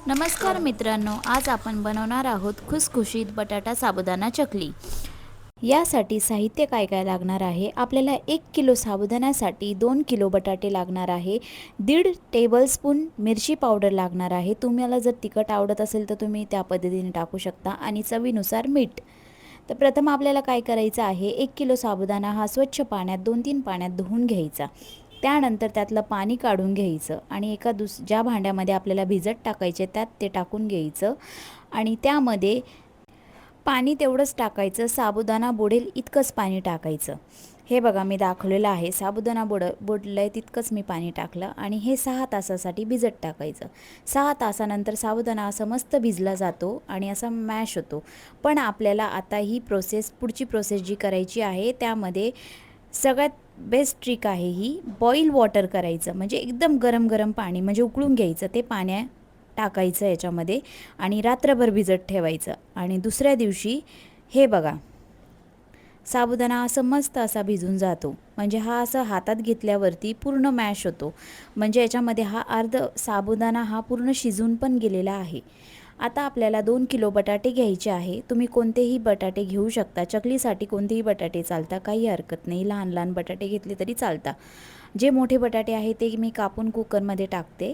नमस्कार मित्रांनो, आज आपण बनवणार आहोत खुसखुशीत बटाटा साबुदाणा चकली। यासाठी साहित्य काय काय लागणार आहे। आपल्याला 1 किलो साबुदाण्यासाठी 2 किलो बटाटे लागणार आहे। 1.5 टेबलस्पून मिरची पावडर लागणार आहे। तुम्हाला जर तिखट आवडत असेल तर तुम्ही त्या पद्धतीने टाकू शकता आणि चवीनुसार मीठ। तर प्रथम आपल्याला काय करायचं आहे, 1 किलो साबुदाणा हा स्वच्छ पाण्यात 2-3 पाण्यात धुवून घ्यायचा। त्यानंतर त्यातलं पाणी काढून घ्यायचं आणि ज्या भांड्यामध्ये आपल्याला भिजत टाकायचे त्यात ते टाकून घ्यायचं आणि त्यामध्ये पाणी तेवढंच टाकायचं, साबुदाणा बुडेल इतकंच पाणी टाकायचं। हे बघा मी दाखवलेलं आहे, साबुदाणा बुडलं आहे तितकंच मी पाणी टाकलं आणि हे 6 तासासाठी भिजत टाकायचं। 6 तासानंतर साबुदाणा असा मस्त भिजला जातो आणि असा मॅश होतो। पण आपल्याला आता ही पुढची प्रोसेस जी करायची आहे त्यामध्ये सगळ्यात बेस्ट ट्रिक आहे ही, बॉईल वॉटर करायचं। म्हणजे एकदम गरम गरम पाणी म्हणजे उकळून घ्यायचं, ते पाण्यात टाकायचं याच्यामध्ये आणि रात्रभर भिजत ठेवायचं। आणि दुसऱ्या दिवशी हे बघा साबुदाणा असं मस्त असा भिजून जातो, म्हणजे हा असं हातात घेतल्यावरती पूर्ण मॅश होतो, म्हणजे याच्यामध्ये हा अर्ध साबुदाणा हा पूर्ण शिजून पण गेलेला आहे। आता आपल्याला 2 किलो बटाटे घ्यायचे आहे। तुम्ही कोणतेही बटाटे घेऊ शकता, चकलीसाठी कोणतेही बटाटे चालता, काही हरकत नाही। लहान लहान बटाटे घेतले तरी चालता। जे मोठे बटाटे आहे ते मी कापून कुकरमध्ये टाकते।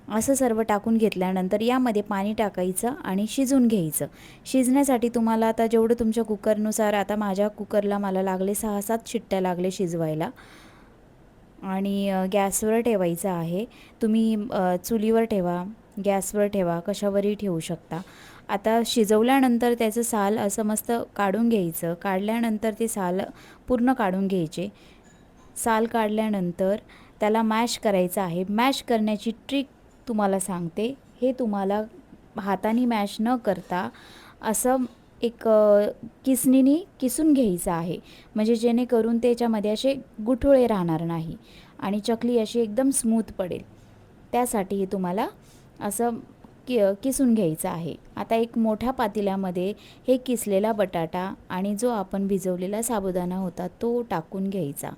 असं सर्व टाकून घेतल्यानंतर यामध्ये पाणी टाकायचं आणि शिजून घ्यायचं। शिजण्यासाठी तुम्हाला आता जेवढं तुमच्या कुकरनुसार, आता माझ्या कुकरला मला लागले 6-7 शिट्ट्या लागले शिजवायला आणि गॅसवर ठेवायचं आहे। तुम्ही चुलीवर ठेवा, गॅसवर ठेवा, कशावरही ठेवू शकता। आता शिजवल्यानंतर त्याचं साल असं मस्त काढून घ्यायचं। काढल्यानंतर ते साल पूर्ण काढून घ्यायचे। साल काढल्यानंतर त्याला मॅश करायचं आहे। मॅश करण्याची ट्रिक तुम्हाला सांगते, हे तुम्हाला हाताने मॅश न करता असं एक किसणीने किसून घ्यायचं आहे, म्हणजे जेणेकरून त्याच्यामध्ये असे गुठळे राहणार नाही आणि चकली अशी एकदम स्मूथ पडेल। त्यासाठी हे तुम्हाला असं किसून घ्यायचं आहे। आता एक मोठ्या पातेल्यामध्ये हे किसलेला बटाटा आणि जो आपण भिजवलेला साबुदाणा होता तो टाकून घ्यायचा।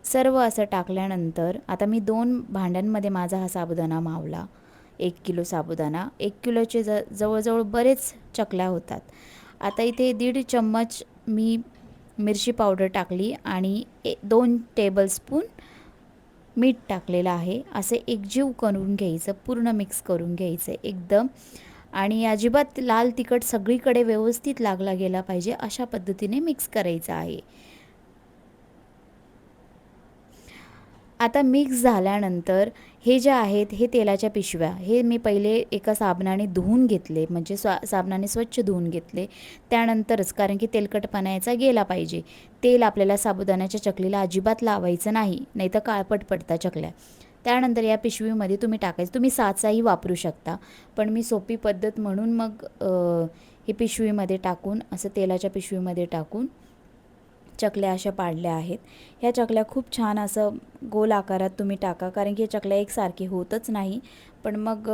सर्व असं टाकल्यानंतर आता मी 2 भांड्यांमध्ये माझा हा साबुदाणा मावला। 1 किलो साबुदाणा, 1 किलोचे जवळजवळ बरेच चकल्या होतात। आता इथे 1.5 चम्मच मी मिरची पावडर टाकली आणि 2 टेबलस्पून मीठ टाकलेलं आहे। असे एकजीव करून घ्यायचं, पूर्ण मिक्स करून घ्यायचं एकदम, आणि अजिबात लाल तिखट सगळीकडे व्यवस्थित लागला गेला पाहिजे अशा पद्धतीने मिक्स करायचं आहे। आता मिक्स झाल्यानंतर हे जे आहेत हे तेलाच्या पिशव्या, हे मी पहिले एका साबणाने धुवून घेतले, म्हणजे साबणाने स्वच्छ धुवून घेतले त्यानंतरच, कारण की तेलकटपणा याचा गेला पाहिजे। तेल आपल्याला साबुदाण्याच्या चकलीला अजिबात लावायचं नाही, नाहीतर काळपट पडतात चकल्या। त्यानंतर या पिशवीमध्ये तुम्ही टाकायचं, तुम्ही साचाही वापरू शकता, पण मी सोपी पद्धत म्हणून मग हे पिशवीमध्ये टाकून, असं तेलाच्या पिशवीमध्ये टाकून चकल्या अशा पाडल्या आहेत। ह्या चकल्या खूप छान असं गोल आकारात तुम्ही टाका, कारण की चकल्या एकसारखी होतच नाही, पण मग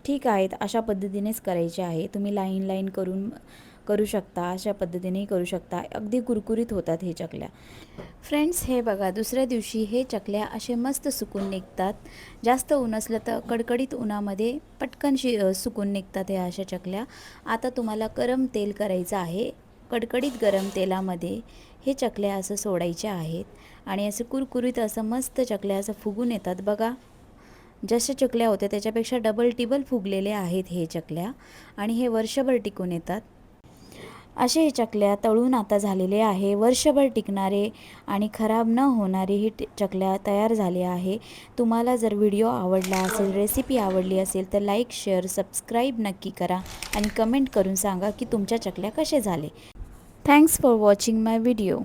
ठीक आहेत, अशा पद्धतीनेच करायचे आहे। तुम्ही लाईन लाईन करून करू शकता, अशा पद्धतीनेही करू शकता, अगदी कुरकुरीत होतात हे चकल्या। फ्रेंड्स, हे बघा दुसऱ्या दिवशी हे चकल्या असे मस्त सुकून निघतात। जास्त ऊन असलं तर कडकडीत उन्हामध्ये पटकन सुकून निघतात हे अशा चकल्या। आता तुम्हाला गरम तेल करायचं आहे, कडकडीत गरम तेलामध्ये हे चकल्या असं सोडायच्या आहेत आणि असं कुरकुरीत असं मस्त चकल्या असं फुगून येतात बघा। जशा चकल्या होत्या त्याच्यापेक्षा डबल टिबल फुगलेले आहेत हे चकल्या आणि हे वर्षभर टिकून येतात। असे हे चकल्या तळून आता झालेले आहे, वर्षभर टिकणारे आणि खराब न होणारे ही चकल्या तयार झाले आहे। तुम्हाला जर व्हिडिओ आवडला असेल, रेसिपी आवडली असेल तर लाईक, शेअर, सबस्क्राईब नक्की करा आणि कमेंट करून सांगा की तुमच्या चकल्या कसे झाले। Thanks for watching my video.